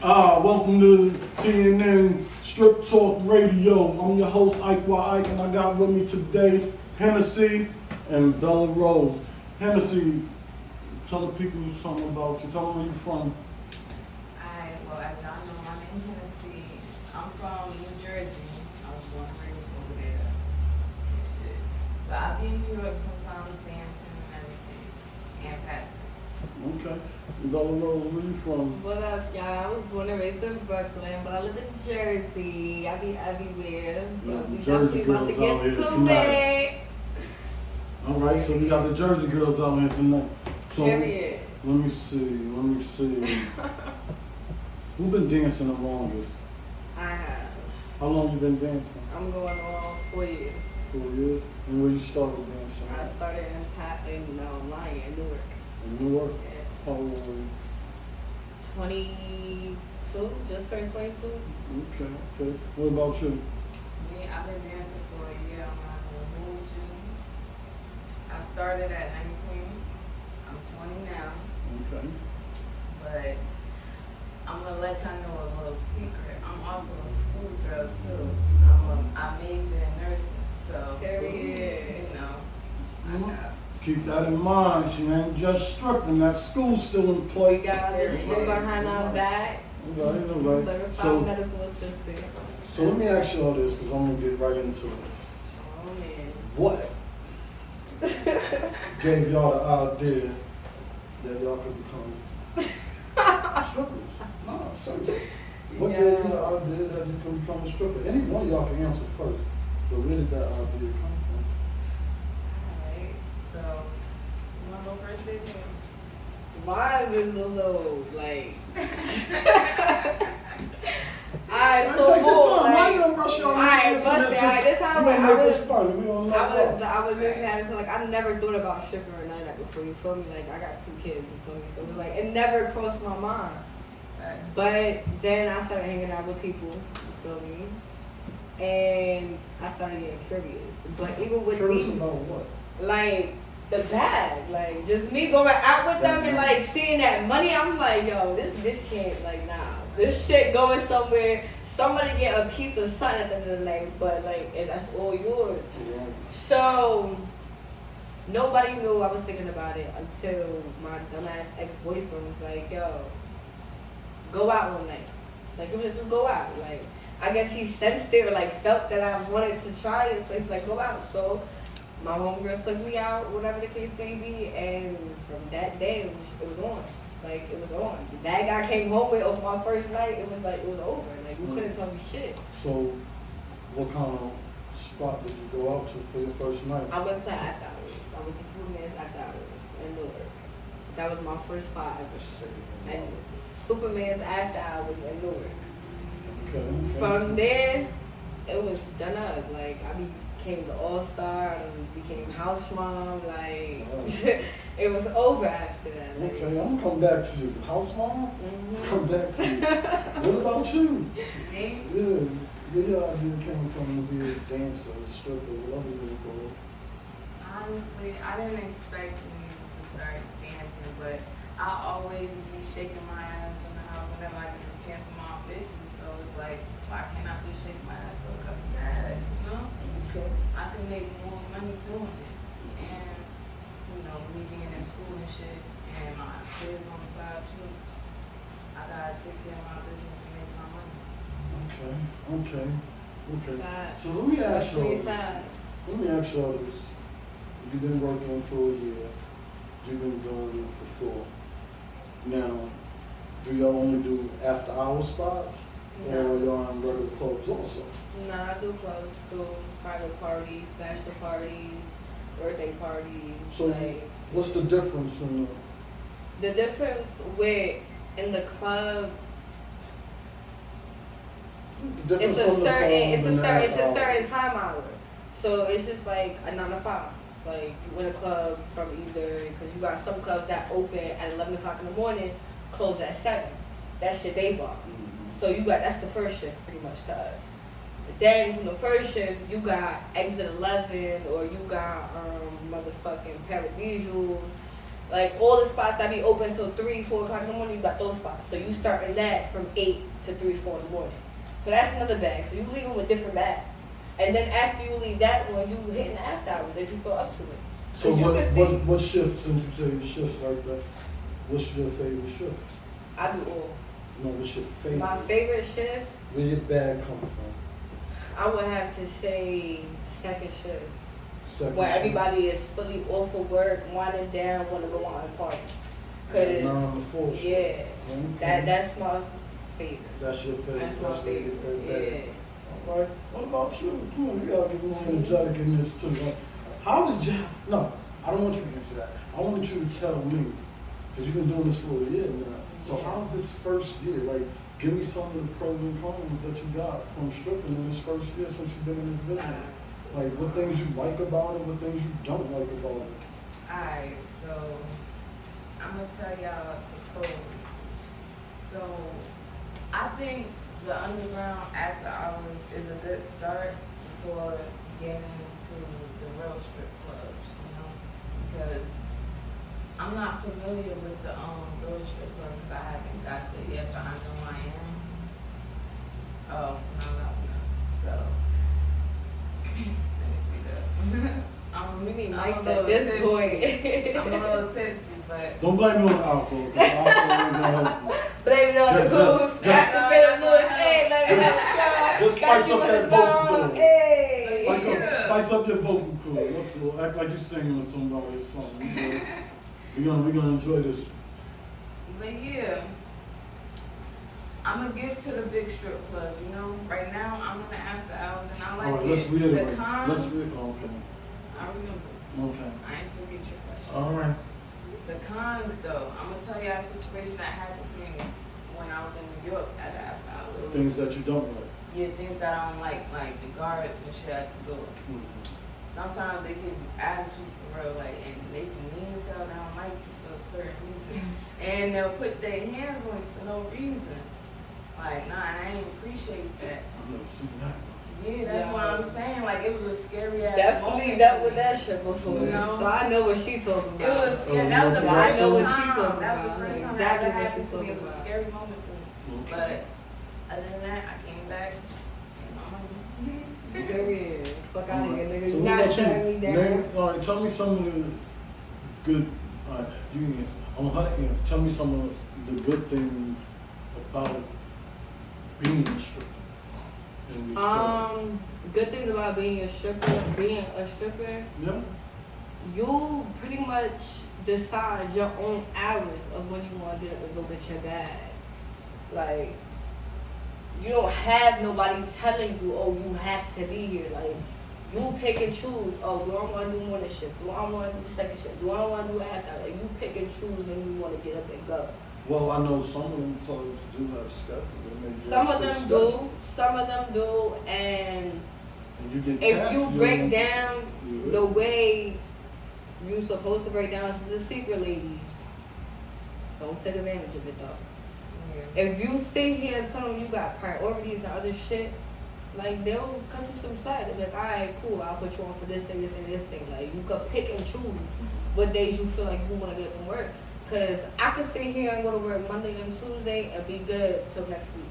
Welcome to Tnn Strip Talk Radio. I'm your host, Ike Y. Ike, and I got with me today Hennessy and Bella Rose. Hennessy, tell the people something about you. Tell them where you're from. Well, as y'all know, my name is Hennessy. I'm from New Jersey. I was born and raised over there. Shit. But I be in New York sometimes dancing and everything. And passing. Okay. Bella Rose, where you from? What up, y'all? I was born and raised in Brooklyn, but I live in Jersey. I be everywhere. But we Jersey definitely about to girls out get here to tonight. it. All right, so we got the Jersey girls out here tonight. So Period. let me see. Who been dancing the longest? I have. How long you been dancing? I'm going on 4 years. 4 years. And where you started dancing? I started in Lyon, Newark. In Newark. Yeah. How old were you? 22, just turned 22. Okay. What about you? Me, I've been dancing for a year. I'm not going to hold you. I started at 19. I'm 20 now. Okay. But I'm going to let y'all know a little secret. I'm also a school girl, too. I major in nursing. So, Period. you know, I got... Keep that in mind. She ain't just stripping. That school's still in We play. got this shit behind our back. All right. Certified medical assistant. So let me ask y'all this, because I'm going to get right into it. Oh, man. What gave y'all the idea that y'all could become strippers? No, seriously. What gave you the idea that you could become a stripper? Any one of y'all can answer first, but where did that idea come from? Alright, so, you want to go first, baby? Mine is a little like. Alright, so Take your cool, time. Why like, you gonna rush y'all? alright, bust it. Alright, this how we like, gonna make this fun. We gonna know. I was really having so like I never thought about stripping or none of that before. You feel me? Like I got 2 kids. You feel me? So it was like it never crossed my mind. But then I started hanging out with people. You feel me? And I started getting curious. But even with Curious me, about what? like the bag, like just me going out with them and like seeing that money, I'm like, yo, this can't, like, nah, this shit going somewhere. Somebody get a piece of something at the end of the night, but like that's all yours. Yeah. So nobody knew I was thinking about it until my dumbass ex-boyfriend was like, yo, go out one night. Like it was just go out. Like I guess he sensed it or like felt that I wanted to try it, so he was like, go out. So my homegirl took me out, whatever the case may be, and from that day it was on. Like it was on. That guy came home with on my first night. It was like it was over. Like you couldn't tell me shit. So, what kind of spot did you go out to for your first night? I went to after hours. I went to Superman's after hours in Newark. That was my first 5. And Superman's after hours in Newark. Okay. From there, it was done up. Like I became the all-star and became house mom. Like it was over after that. Like, Okay, I'm gonna come back to you. House mom? Come back to you. What about you? Me? Yeah, where your idea came from to be a dancer, a stripper, whatever you want to call it? Honestly, I didn't expect me to start dancing, but I always be shaking my ass in the house whenever I get a chance with my bitches. So it's like, why can't I just shake my ass for a couple days? You know? Okay. I can make more money doing it. And, you know, me being in school and shit, and my kids on the side too, I gotta take care of my business and make my money. Okay. Five. So let me ask y'all this. 25. Let me ask y'all this. You've been working for a year. You've been doing it for 4. Now, do y'all only do after hour spots? No. Or y'all in regular clubs also? Nah, I do clubs too. Private parties, bachelor parties, birthday parties. So like what's the difference in the difference with in the club, it's a certain time hour. So it's just like a 9 to 5. Like you in a club from either, because you got some clubs that open at 11 o'clock in the morning, close at 7. That's your day bar. So you got, that's the first shift pretty much to us. Then from the first shift, you got exit 11, or you got motherfucking paralegals, Like all the spots that be open till 3, 4 o'clock in the morning, you got those spots. So you starting that from 8 to 3, 4 in the morning. So that's another bag. So you leave them with different bags. And then after you leave that one, you hitting the after hours if you feel up to it. So 'Cause you can see- what shift, since you say the shifts like that, what's your favorite shift? I do all. No, what's your favorite? My favorite shift, Where your bag come from? I would have to say second shift. Second Where shift. everybody is fully off of work, winding down, want to go out and party. Yeah, Cause 9 to 4 shift. yeah, Okay. that's my favorite. That's your favorite. That's my where your favorite. bag. Yeah. All right. What about you? Come on, you gotta get more energetic in this too. Like, how is job? No, I don't want you to answer that. I want you to tell me, because you've been doing this for a year now. So how's this first year? Like, give me some of the pros and cons that you got from stripping in this first year since you've been in this business. Like, what things you like about it, what things you don't like about it. Alright, so I'm gonna tell y'all the pros. So I think the underground after hours is a good start before getting into the real strip clubs, you know, because I'm not familiar with the real strip club because I haven't got there yet, but I know I am. Oh, no. So let me speak up. We need I'm mics a at little this tipsy. point. I'm a little tipsy, but Don't blame me on the alcohol, because alcohol ain't gonna help you. Blame it on the Just- booze. just- Got you feeling loose. Hey, let me have a Just shot. Got spice you up with that the vocal song. cord. Hey. Spice up your vocal cords. Let's act like you're singing with somebody or something. We're gonna enjoy this. yeah, I'm gonna get to the big strip club. You know, right now I'm in the after hours and I like All right, it. let's reiterate. The cons, Okay. I remember. Okay. I ain't forget your question. All right. The cons, though, I'm gonna tell y'all a situation that happened to me when I was in New York at the after hours. Things that you don't like. Yeah, things that I don't like the guards and shit at the door. Sometimes they give you attitude for real, like, and they can mean as hell. They don't like you for a certain reason, and they'll put their hands on you for no reason. Like, nah, I ain't appreciate that. I've never seen that. Yeah, that's what I'm saying. Like, it was a scary ass Definitely moment dealt for with me. that shit before. You know? So I know what she's talking It about. was scary. That was the I first know what she's time. talking That was the about. first time Exactly that ever what happened she's to me. It talking was a about. scary moment for me. But other than that, I came back. And my money. Period. Fuck out of here, nigga. So You what not about shutting me you? down. Name, all right, tell me some of the good. All right, you can answer. I want her to answer. Tell me some of the good things about being a stripper. in these clubs. Good thing about being a stripper, Yeah. you pretty much decide your own hours of when you want to get up and go get your bag. Like, you don't have nobody telling you, oh, you have to be here. Like, you pick and choose. Oh, do I want to do morning shift? Do I want to do second shift? Do I want to do after? Like, you pick and choose when you want to get up and go. Well, I know some of them clubs do have schedule. They make Some of very them strict do. schedules. Some of them do. And And you get if taxed, you know. break down Yeah. the way you supposed to break down as a secret, ladies, don't take advantage of it though. Yeah. If you sit here and tell them you got priorities and other shit, like they'll cut you some slack. They'll be like, alright, cool, I'll put you on for this thing, this thing, this thing. Like you could pick and choose what days you feel like you want to get up and work. Cause I could sit here and go to work Monday and Tuesday and be good till next week.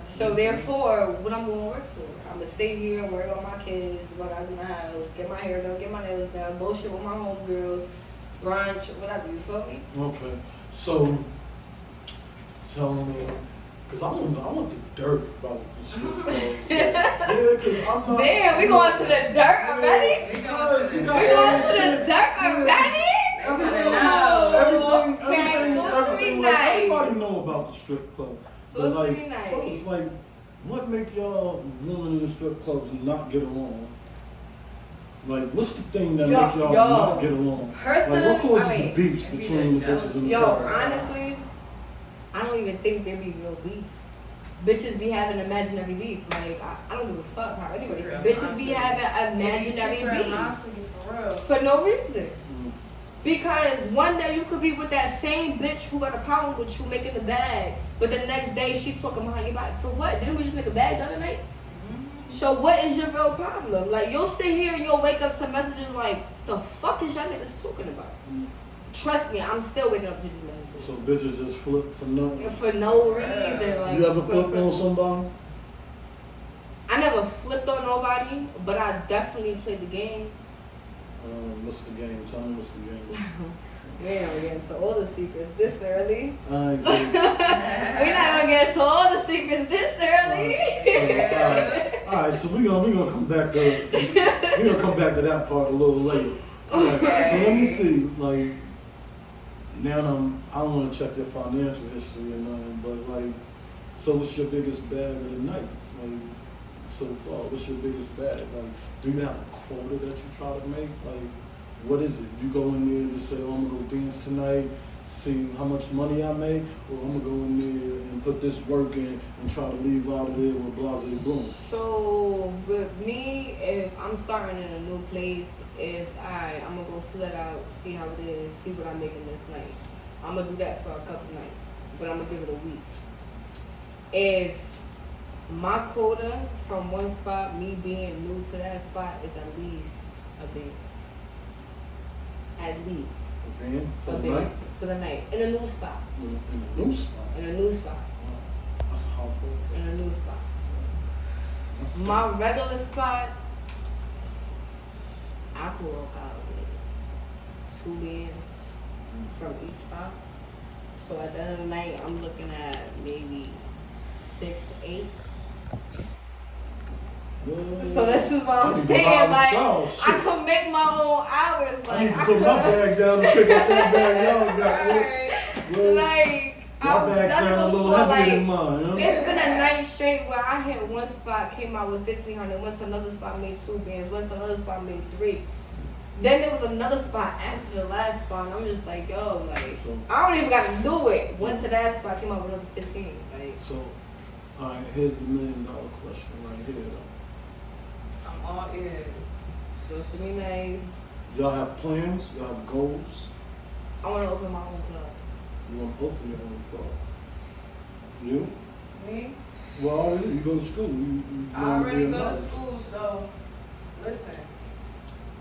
So therefore, what I'm going to work for? I'm gonna stay here and work on my kids, do what I do in the house, get my hair done, get my nails done, bullshit with my homegirls, brunch, whatever. You feel me? Okay, so tell me, cause I want the dirt about the strip club. Yeah, cause I'm not. Damn, we going to the dirt already? Because we We got going to shit. the dirt already? Everything, No. everything, Okay, so everything. be Like, nice. everybody know about the strip club. So But like, be nice. so it's like, what make y'all women in the strip clubs not get along? Like, what's the thing that Yo, make y'all yo. not get along? Personally, Like, what causes I mean, the beefs maybe between the they're bitches and the Yo, guys? honestly, I don't even think there be real beef. Bitches be having imaginary beef. Like, I don't give a fuck how anybody Secret bitches be animosity. having imaginary Secret beef. animosity for real. For no reason. Mm. Because one day you could be with that same bitch who got a problem with you making the bag, but the next day she's talking behind your back. For what? Didn't we just make a bag the other night? So what is your real problem? Like, you'll sit here and you'll wake up to messages like, The fuck is y'all niggas talking about? Trust me, I'm still waking up to these messages. So bitches just flip for nothing. For no reason. Like, You ever flipped on somebody? I never flipped on nobody, but I definitely played the game. What's the game? Tell me what's the game. We ain't gonna get into all the secrets this early. I ain't saying- We not gonna get into all the secrets this early. All right, so we gonna come back to that part a little later. Alright, so let me see, like now I don't want to check your financial history or nothing, but like, so what's your biggest bag of the night? Like so far, what's your biggest bag? Like, do you have a quota that you try to make? Like, what is it? You go in there and just say, oh, I'm gonna go dance tonight, see how much money I make, or I'm gonna go in there and put this work in and try to leave out of there with blase bloom. So with me, if I'm starting in a new place, is alright, I'm gonna go flat out, see how it is, see what I'm making this night. I'm gonna do that for a couple nights, but I'm gonna give it a week. If my quota from one spot, me being new to that spot, is at least a band. At least. And for A the band night, for the night. In a new spot. in a new spot. In a new spot. That's a hard work. In a new spot. That's My regular spots, I could walk out with 2 bands from each spot. So at the end of the night, I'm looking at maybe 6 to 8. So this is what I'm saying. Like, I could make my own hours. Like, I need to put my bag down and pick up that bag y'all got. Well, like, my bag sound a little heavier than mine. Huh? It's been a night straight where I hit one spot, came out with 1,500. Once another spot made 2 bands. Once another spot made 3. Then there was another spot after the last spot, and I'm just like, yo, like, I don't even got to do it. Went to that spot, came out with another 15. Like, So, all right, here's the $1 million question right here. I'm all ears. so for me, like, Y'all have plans? Y'all have goals? I want to open my own club. You want to open your own club? You? Me? Well, you go to school. You I already be a go to nurse. school, so listen.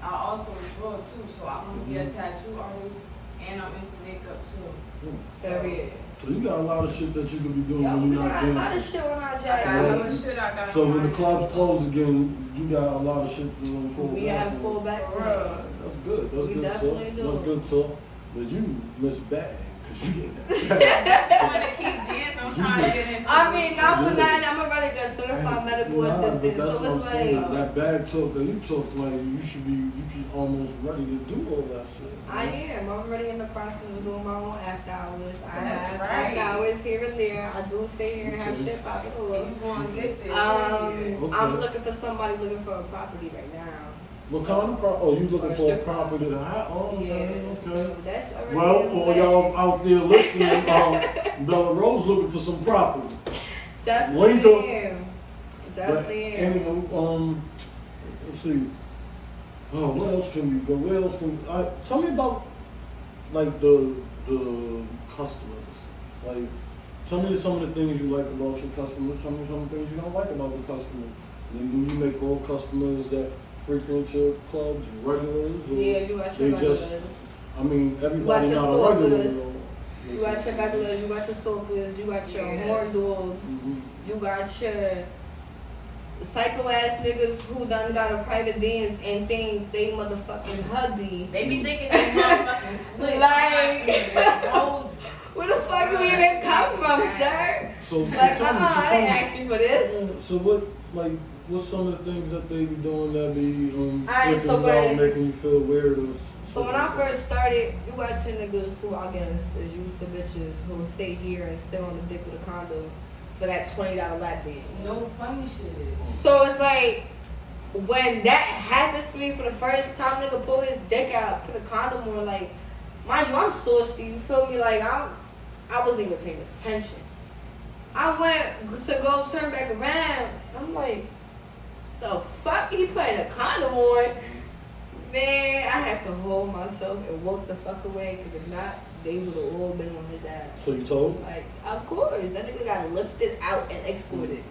I also draw too, so I want to be a tattoo artist, and I'm into makeup too. So, yeah. So you got a lot of shit that you could be doing Yo, when we you're not got a lot of dancing. shit when I I got jack. hella shit I got. So on when the my clubs hands. close again, you got a lot of shit to fall We back have on. full back. For real. That's good. That's We good definitely talk. do. That's good talk. But you miss bag because you get that. I want to keep dancing. I'm trying to get into I mean, not for Yeah. nothing. I'm already good certified medical Nah, assistant. but that's So what I'm it's saying. like, That bag talk that you talk, like you should almost ready to do all that shit. I am. I'm already in the process of doing my own after hours. I That's have right. after hours here and there. I do stay here and have Okay. shit popping You off. going to get there. Okay. I'm looking for somebody looking for a property right now. What kind of property? Oh, you looking Or for a strip club. property to have? Oh, okay, Yeah, okay. so that's already Well, in all play. y'all out there listening, Bella Rose looking for some property. Link Definitely up. am. But Definitely am. anywho, let's see. Oh, where else can we go? Where else can we, tell me about like the customers. Like, tell me some of the things you like about your customers. Tell me some of the things you don't like about the customer. And do you make all customers that frequent your clubs regulars? Or Yeah, you got they your just, regulars. I mean, everybody your not a regular. stalkers. though. You got your regulars, you got your stalkers, you got your Yeah. horn dogs, Mhm. you got your psycho ass niggas who done got a private dance and think they motherfucking hubby. They be thinking they motherfucking slick. Like- Oh, Where the fuck you even come from, sir? So, Like, tell me, I tell didn't me. ask you for this. So what, like, what's some of the things that they be doing that be Alright, freaking so you out, when- making you feel weird or So when I first started, you got your niggas who I guess is used to bitches who sit here and sit on the dick with a condom for that $20 lap dance. no funny shit. So it's like, when that happens to me for the first time, nigga pull his dick out, put a condom on, like, mind you, I'm saucy, you feel me? Like, I wasn't even paying attention. I went to go turn back around, I'm like, the fuck he putting a condom on? Man, I had to hold myself and walk the fuck away, because if not, they would have all been on his ass. So you told? Like, of course, that nigga got lifted out and escorted.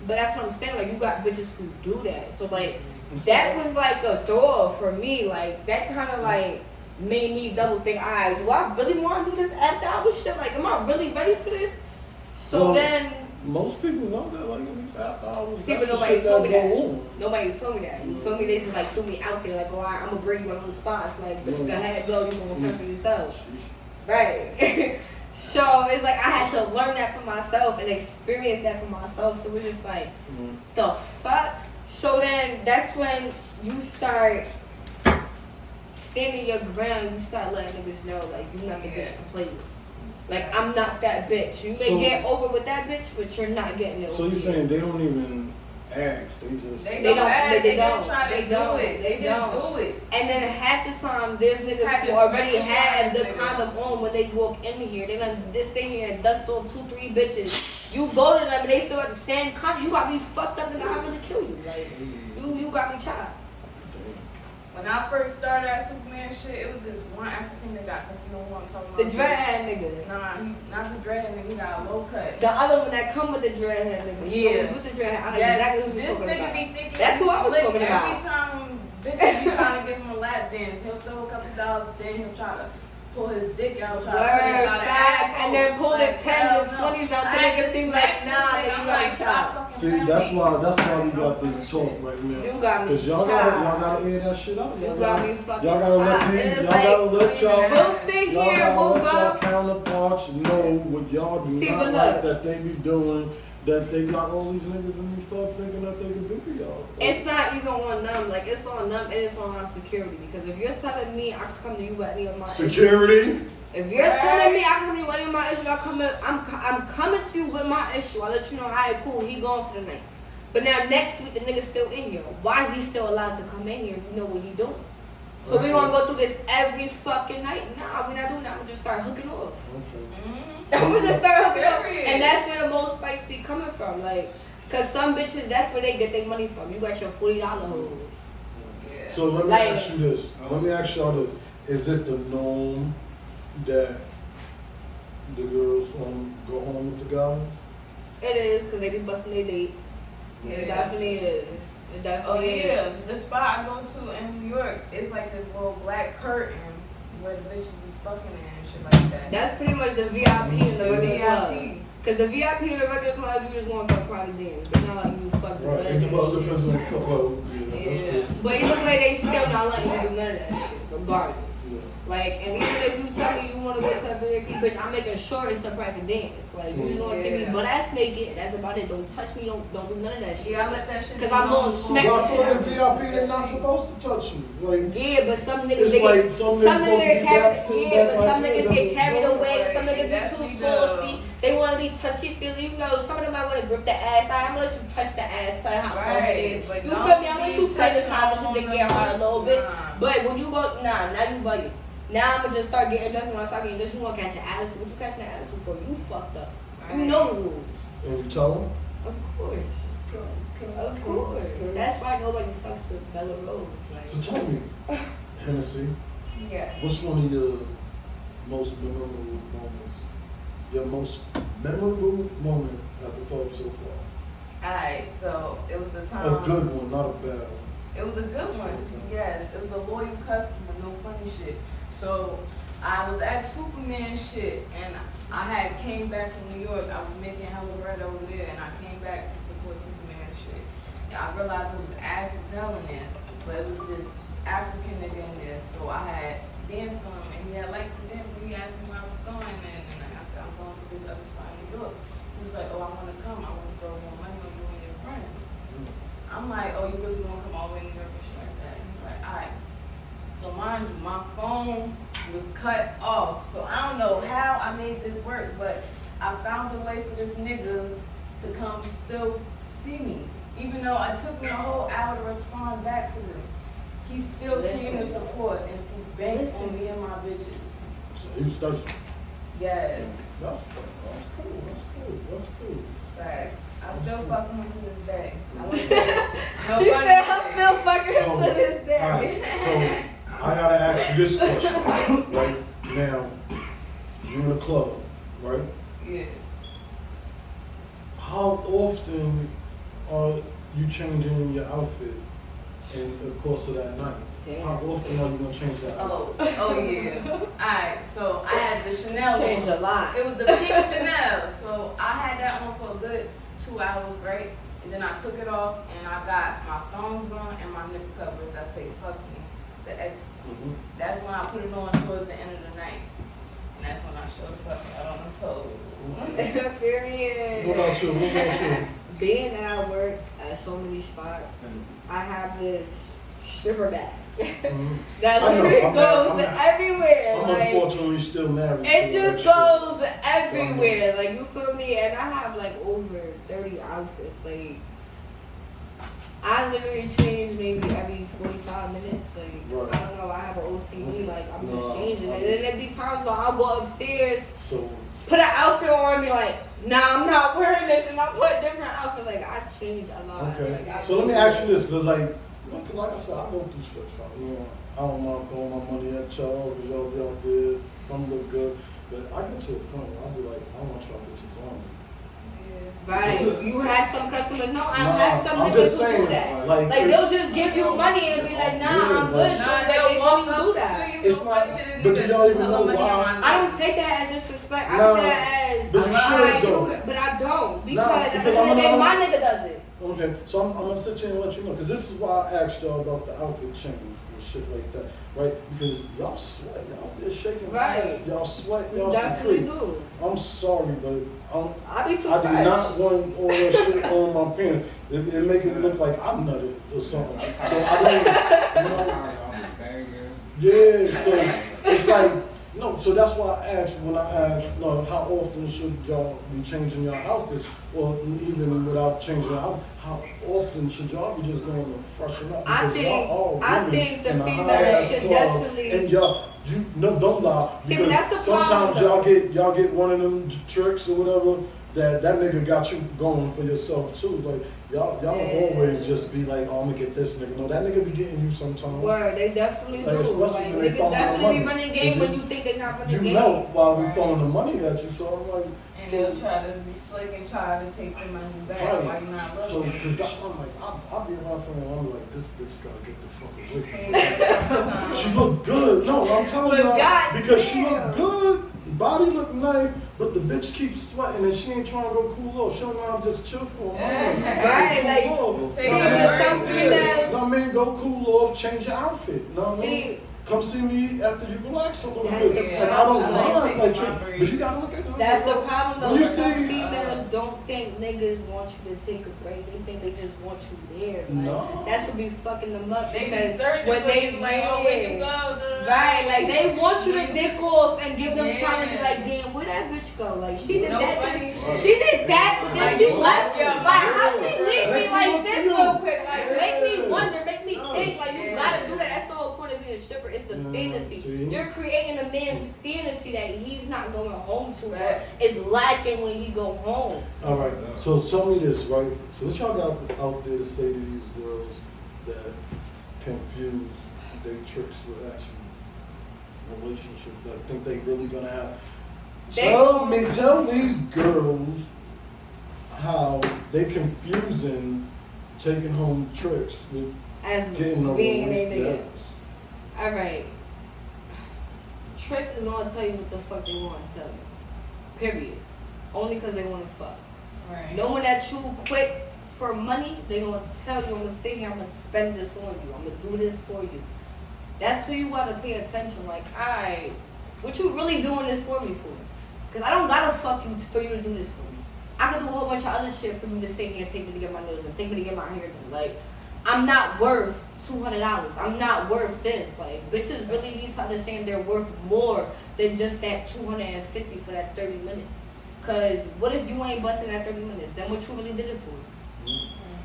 But that's what I'm saying. Like, you got bitches who do that. So like, that was like a throw off for me. Like, that kind of like made me double think. Alright, do I really want to do this after hours shit? Like, am I really ready for this? So Well, then. Most people know that, like, in these after hours, See, that's but the nobody shit told that me go that. on. Nobody told me that. You feel me? They just like threw me out there, like, oh, I'm gonna bring you on the spots. Like, bitch, go ahead, go. You gonna fend for yourself, right? So it's like I had to learn that for myself and experience that for myself. So it was just like, the fuck. So then that's when you start standing your ground. You start letting niggas know, like, you're not the bitch to play with. Like, I'm not that bitch. You may get over with that bitch, but you're not getting it. So you're saying they don't even ask? They just They don't ask. They don't try to do it. They just don't do it. And then half the time, there's niggas who already have the condom on when they walk in here. They done just stay here and dust off 2-3 bitches. You go to them and they still got the same condom. You got me fucked up, nigga. I really kill you. Like, you got me chopped. When I first started that Superman shit, it was this one African nigga. Cause you know who I'm talking about. The dreadhead nigga. Nah, he not the dreadhead nigga. He got a low cut. The other one that come with the dreadhead nigga. Yeah. With the dreadhead. I know Yes, exactly who this you're talking nigga about. be thinking That's who I was slick. talking about. Every time bitches be trying to give him a lap dance, he'll throw a couple dollars, then he'll try to pull his dick out, try to put it out of facts, asshole. and then pull the Like, 10s hell and no. 20s out to I make had it to seem smack like, this nah, nigga. nigga, I'm you like, got stop chopped. fucking see. playing That's with me. why we got this talk right now. You got me Cause y'all chopped. gotta air that shit out. You got me fucking Y'all gotta let chopped. these, It's y'all like, gotta let y'all. we'll sit Y'all here, gotta we'll let y'all go. counterparts know what y'all do See, not but like look. that they be doing. That they got all these niggas and these stuff thinking that they can do to y'all. It's not even on them. Like, it's on them and it's on our security. Because if you're telling me I can come to you with any of my issues, Security. if you're telling me I can come to you with any of my issues, I'm coming to you with my issue. I'll let you know, alright, cool, he going for the night. But now next week the nigga's still in here. Why he still allowed to come in here if you know what he doing? So we gonna go through this every fucking night? Nah, we're not doing that. I'm gonna just start hooking off. I'm gonna just start hooking off. And that's where the most fights be coming from. Like, cause some bitches, that's where they get their money from. You got your $40 hoes. Yeah. So let me Like- ask you this. Let me ask y'all this. Is it the norm that the girls go home with the guys? It is, cause they be busting their dates. It definitely is. It Oh definitely yeah, is. the spot I go to in New York, it's like this little black curtain where the bitches be fucking in and shit like that. That's pretty much the VIP and the regular club. VIP. Cause the VIP and the regular club, you just going for a private dance. But not like you fucking Right. It depends on the club. Yeah, that's Yeah. true. But either way, they still not letting you do none of that shit, regardless. Yeah. Like, and even if you tell me you want to go to a VIP, bitch, I'm making sure it's a private dance. Like, you just want to see me Yeah. butt ass naked. That's about it. Don't touch me. Don't do none of that shit. Yeah, I let that shit. Cause I'm gonna smack Well, the I shit thought out in of you. VIP they're not supposed to touch you. Like, Yeah, but some niggas it's they like get, some some niggas supposed to niggas be carried, back, sit yeah, back but like some that. niggas That's get what carried you away. Some niggas be Definitely too do. saucy. They want to be touchy feely. You know, some of them might want to grip the ass. I'm gonna let you touch the ass. Tell you how soft it is. Right, but You don't feel me? I'm gonna let be you play the touching side, let you on dick the get hard a little bit. nah. But when you go, now you bugging. Now I'm gonna just start getting dressed. When I start getting dressed, you want to catch an attitude. What you catching an attitude for? You fucked up. You know the rules. And you tell them? Of course. Of course. That's why nobody fucks with Bella Rose. Like, So tell me, Hennessy, Yeah. what's one of your most memorable moments? Your most memorable moment at the club so far? Alright, so it was a time. A good one, not a bad one. It was a good one. Yes, it was a loyal customer, no funny shit. So I was at Superman shit, and I had came back from New York. I was making hella bread over there, and I came back to support Superman shit. And I realized it was ass as hell in there, but it was this African nigga in there. So I had danced on him, and he had liked the dance, and he asked me where I was going, and I said, I'm going to this other spot in New York. He was like, oh, I want to come. I want to throw more money on you and your friends. I'm like, oh, you really want to come all the way to New York and shit like that? And he's like, all right. So mind you, my phone was cut off. So I don't know how I made this work, but I found a way for this nigga to come still see me. Even though it took me a whole hour to respond back to them. He still came to support and he banked on me and my bitches. So he was thirsty. Yes. That's cool. That's cool. Facts. I still fuck him to this day. I wouldn't say no she funny said I'm shit. still fucking So, to this day. alright, so I gotta ask you this question. Right now, you're in a club, right? Yeah. How often are you changing your outfit in the course of that night? Damn. How often are you gonna change that outfit? Oh yeah. Alright, so I had the Chanel Changed on. a lot. It was the pink Chanel. So I had that on for a good 2 hours, right? And then I took it off and I got my thongs on and my nipple covers that say fuck me. The X. Mhm. That's when I put it on towards the end of the night. And that's when I showed the fuck out on the toes. Period. What about you? What about you? Being that I work at so many spots, I have this stripper bag Mhm. that I know, literally I'm goes mad. everywhere. I'm like, unfortunately still married. it to a just stripper. goes everywhere. Like, you feel me? And I have like over 30 outfits. Like, I literally change maybe every 45 minutes. Like, Right. I don't know. I have an OCD. Like, I'm No, just changing I'm it. And then there be times where I'll go upstairs, So put an outfit on, and be like, nah, I'm not wearing this, and I put a different outfit. Like, I change a lot. okay. Like, I So let me do. ask you this, cause like I said, I go through strip shop. You know, I don't mind throwing my money at y'all, cause y'all did. Some look good, but I get to a point where I'll be like, I want y'all bitches on me. Right. You have some customers. No, I Nah, have some I'm niggas just who saying, do that. like, Like, it- they'll just give you money and be like, nah, Yeah, I'm good. like- So Nah, like, they'll they walk can't up do that. to you. It's go not- punch it in but the did y'all even put know money in why? my I tub. don't take that as disrespect. I Nah, take that as but you I should, do though. it, but I don't because Nah, at the because end of the day, I'm my gonna- nigga does it. Okay, so I'm gonna sit here and let you know, cause this is why I asked y'all about the outfit change and shit like that, right? Because y'all sweat, y'all there shaking Right. ass, y'all sweat, We y'all some definitely creep. do. I'm sorry, but I be too I do fresh. not want all that shit on my pants. It make it look like I'm nutted or something. So I don't, you know. Yeah, so it's like, no, so that's why I asked when I asked, how often should y'all be changing your outfits? Or even without changing your outfit, how often should y'all be just going to freshen up? I Because think- y'all all I women think the in a female high-ass should club, definitely- and y'all, don't lie, See, but that's the because sometimes problem, y'all get one of them tricks or whatever, that nigga got you going for yourself too. Like, y'all Yeah. always just be like, oh, I'm gonna get this nigga. No, that nigga be getting you sometimes. Word, they definitely Like, do. especially Like, when they niggas throwing the definitely be money. running game Is when it- you think they're not running You game. melt while we Right. throwing the money at you, so I'm like, And so, they'll try to be slick and try to take the money back while right. you're not So, looking. cause that's why I'm like, I'll be around someone, I'm like, this bitch gotta get the fuck away from And me. sometimes- She look good. No, I'm telling But you, goddamn. because she look good, body look nice, but the bitch keeps sweating and she ain't trying to go cool off. She don't know how to just chill for a moment. Right, like, Cool off. see, Take but a some break. females, Know what I mean? Go cool off, change your outfit. Know what I mean? see, Come see me after you relax a little That's bit. the And I don't problem. I like mind, taking like, my but break. you gotta look at that's the problem though. When you Some see- females don't think niggas want you to take a break. They think they just want you there. Like, No. that's what be fucking them up. They be because searching when for they you like, oh, where you go? Right, like they want you to dick off and give them time to be Yeah. like, damn, where that bitch go? Like she did No that, funny then shit. she did that, but then Like, she you left. left your Like how mind. she leave me Make me like look this for you. real quick? Like make me Yeah. wonder, make me Yes. think. Like you Yeah. gotta do that. That's the whole point of being a stripper. It's the Yeah, fantasy. see? You're creating a man's fantasy that he's not going home to, but Facts. is lacking when he go home. All right, so tell me this, right? So what y'all got out there to say to these girls that confuse their tricks with actual relationship, that think they really gonna have? Tell these girls how they confusing taking home tricks with As getting a being a nigga. Yes. All right. Tricks is gonna tell you what the fuck they want to tell you. Period. Only because they want to fuck. Right. Knowing that you quick for money, they gonna tell you, I'm gonna sit here, I'm gonna spend this on you, I'm gonna do this for you. That's where you gotta pay attention. Like, alright, what you really doing this for me for? Cause I don't gotta fuck you for you to do this for me. I could do a whole bunch of other shit for you to sit here and take me to get my nails done, take me to get my hair done. Like, I'm not worth $200. I'm not worth this. Like, bitches really need to understand they're worth more than just that $250 for that 30 minutes. Cause what if you ain't busting that 30 minutes? Then what you really did it for?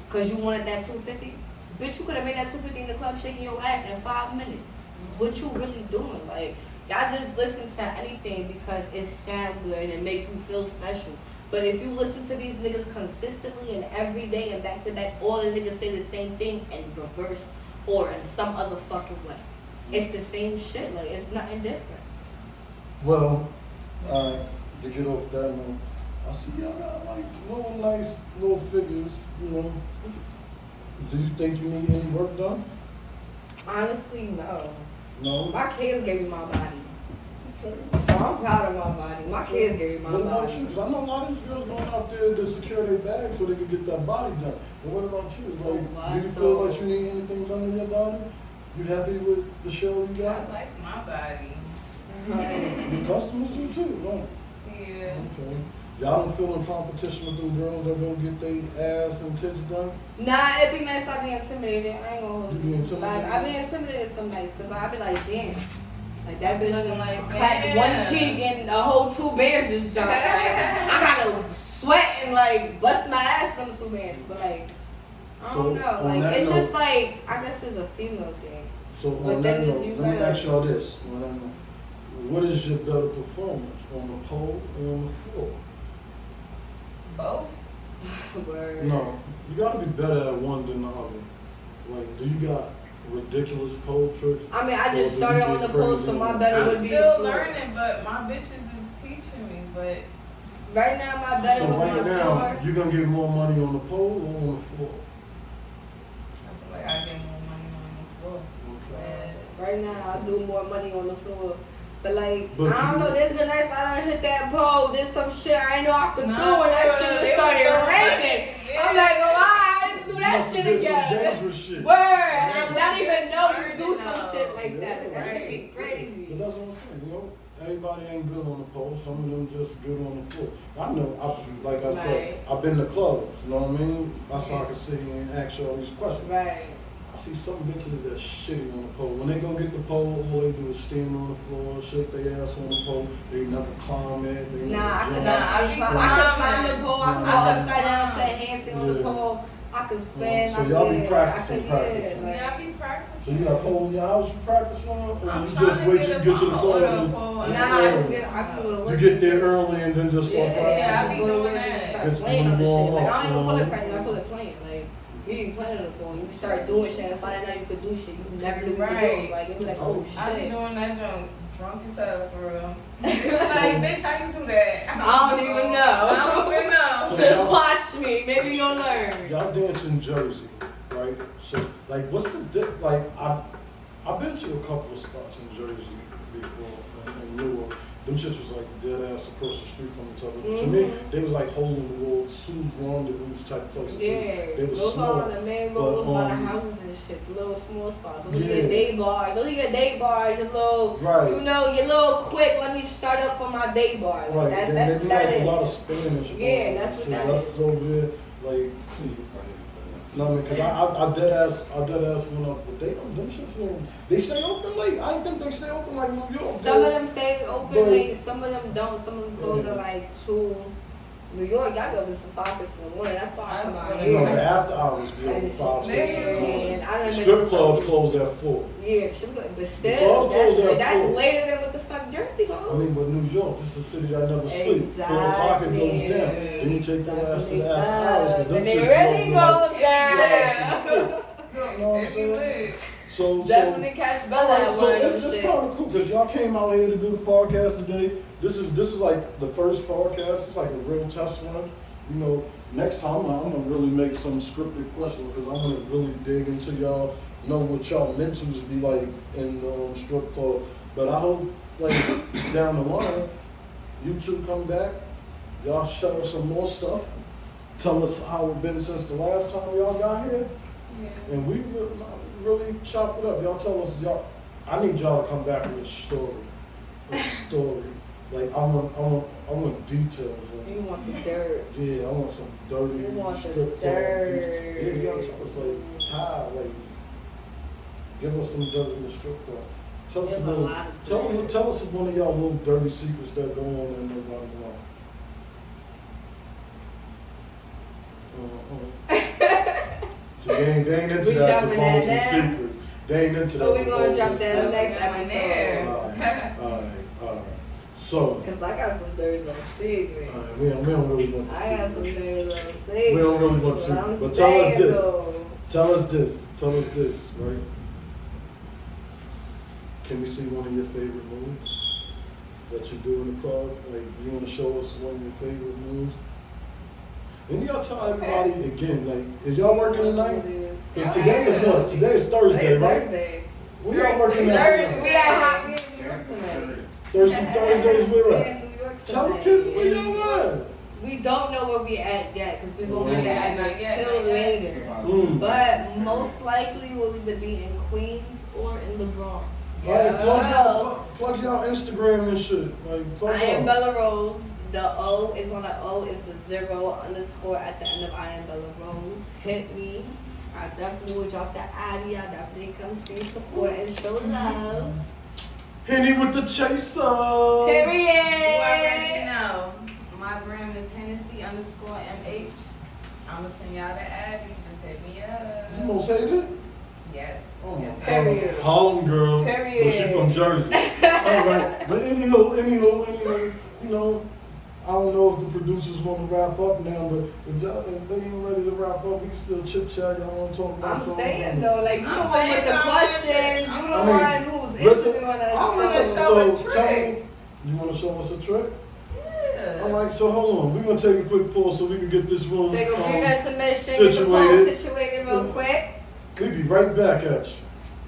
Cause you wanted that $250? Bitch, you could have made that $250 in the club shaking your ass in 5 minutes. What you really doing? Like, y'all just listen to anything because it sound good and it make you feel special. But if you listen to these niggas consistently and every day and back to back, all the niggas say the same thing in reverse or in some other fucking way. It's the same shit. Like, it's nothing different. Well, to get off that one, I see y'all got like little nice little figures, you know. Do you think you need any work done? Honestly, no. No. My kids gave me my body. Okay. So I'm proud of my body. My kids gave me my What about body. you? Because I know a lot of these girls going out there to secure their bags so they can get that body done. But what about you? Like, do you feel like you need anything done to your body? You happy with the show you I got? like my body. The customers do too, no? Yeah. Okay. Y'all don't feel in competition with them girls that go get their ass and tits done? Nah, it'd be nice if I be intimidated. I ain't gonna hold You be you. intimidated? Like, I be intimidated some nights because I be like, damn. Like, that bitch Looking just like, clapped damn. one cheek and a whole 2 bands just jumped. Like, I gotta sweat and, like, bust my ass from the 2 bands. But, like, I So, don't know. on Like, that it's note- just like, I guess it's a female thing. So But on then that note, you let me gotta- ask y'all this. What is your better performance, on the pole or on the floor? Both. Word. No, you gotta be better at one than the other. Like, do you got ridiculous pole tricks? I mean, I Or just do started you on get the post, so crazy my on better I'm would be the still floor. learning, but my bitches is teaching me. But Right now, my better So would be right the now, floor. you gonna get more money on the pole or on the floor? I feel like I get more money on the floor. Okay. Right now, I do more money on the floor. But like, But I don't you- know, there's been nights I done hit that pole, did some shit I didn't know I could Nah, do, and that bro, shit it just started was raining. yeah. I'm like, oh, I didn't do You that must shit have did some again. dangerous shit. Word, and I don't even know you do No. some shit like that. Yeah, That should right. be crazy. But that's what I'm saying, you know, everybody ain't good on the pole. Some of them just good on the floor. I know, like I said, Right. I've been to clubs, you know what I mean? That's how I can sit here and ask you all these questions. Right. I see some bitches that shitty on the pole. When they go get the pole, all they do is stand on the floor, shake their ass on the pole. They never climb it. They never Nah, I could jump. not. I be could climb the pole. I could Nah. walk upside down, say handstand on the Yeah. pole. I could spin. So I y'all be could- practicing, I could, practicing. Yeah, Yeah, like, I be So practicing. you got a pole in your house you practice on, or I'm you trying just to wait till you get to the ball club or the and pole. nah, and I just early. get. I can go to You work. get there early and then just start Yeah, I practicing? be go to doing work and that. start Get playing on the you shit. warm Like, up, I don't even you pull know? it practice. I pull it playing. Like, you be playing on the pole. You start doing shit and find out you could do shit you never knew you could do. Right. Like, it be like, oh I be shit. doing that junk drunk as hell for real. Like, bitch, how you do that? I don't even know. I don't even know. So Just y'all- watch me. Maybe you'll learn. Y'all dance in Jersey, right? So, like, what's the like? I've been to a couple of spots in Jersey before, in Newark. Them shits was like dead ass across the street from each other. To me, they was like hole in the wall, Sue's Rendezvous type places. Yeah, They was those small. are the main but, roads by the um, houses and shit, the little small spots. Those are Yeah. your day bars. Those are your day bars, your little, Right. you know, your little quick, let me start up for my day bar. Like, Right, that's and what they do that like is. a lot of Spanish. Yeah, bars that's and what shit. that That's is. what's over there. Like, no, I mean, cause I dead ass went up, but them shits they stay open late. I didn't think they stay open like New York. Some did. of them stay open But- late, some of them don't. Some of them close Yeah. at like 2. New York, y'all go to some 5, 6 in the morning. That's why I come That's out what You know, here. the after hours be open And 5, 6 in the morning. and I done The been strip to clubs some- close at 4. Yeah, shit, but clubs still, close at that's 4. later than what the fuck Jersey goes. I mean, but New York, this is a city that never sleeps. 4 o'clock it goes Exactly. down. Then you take your ass to the Exactly. after hours because them Then it shits really be open like goes down. 12 to 4. You know what I'm If you saying? lit. So Definitely catch Bella Alright, at so one of it's them just shit. kind of cool because y'all came out here to do the podcast today. This is like the first podcast. It's like a real test run. You know, next time I'm gonna really make some scripted questions because I want to really dig into y'all, know what y'all mentals be like in strip club. But I hope like down the line, you two come back, y'all share some more stuff. Tell us how it been since the last time y'all got here. Yeah. And we really chop it up. Y'all tell us, I need y'all to come back with a story. A story. Like, I want details. You want the dirt. Yeah, I want some dirty You want the strip club. dirt. Yeah, y'all tell us, like, how, like, give us some dirt in the strip club. Tell us, There's a lot of dirt. tell us one of y'all little dirty secrets that go on and nobody know. So they ain't into We that jumping divulging that now? secrets. They ain't into that. So we gonna divulging jump that secrets. next Going episode. there. Alright. So, Cause I got some dirty little secrets. we don't really want to I got some see. dirty little secrets. We don't really want to. But I'm But tell us saying, this. though, Tell us this, right? Can we see one of your favorite movies? that you do in the club? Like, you want to show us one of your favorite moves? And you gotta tell everybody again, like, is y'all working tonight? Because today is what? Today is Thursday, right? Thursday. We all working Thursday. tonight. We at Hot Wheels New York tonight. Thursdays, we're We at. in New York Tell the tonight. kids where y'all at. We don't know where we at yet because we won't be Yeah, there not yet, until not yet. later. But most likely we'll either be in Queens or in the Bronx. Like, plug y'all Instagram and shit. Like, plug I am y'all. Bella Rose. The O is on the O. It's the 0_ at the end of I am Bella Rose. Hit me. I definitely will drop the Addy. I definitely come see, support, and show love. Henny with the chaser. Period. You already know. My gram is Hennessy_MH. I'ma send y'all the Addy. Just hit me up. You gonna say that? Yes. Oh, Yes, Period. Harlem girl. Period. But she from Jersey. Alright. But anywho, you know, I don't know if the producers want to wrap up now, but if they ain't ready to wrap up, we can still chit chat. Y'all want to talk about I'm something? saying though, like you I'm the one saying with the though, questions, I'm you the I mean, one who's listen, interviewing us. I'm gonna listening. show a So tell trick. me, you want to show us a trick? Yeah. All right. So hold on. We're gonna take a quick pause so we can get this room Take a brief intermission, get the situated. poll situated real quick. We'll be right back at you.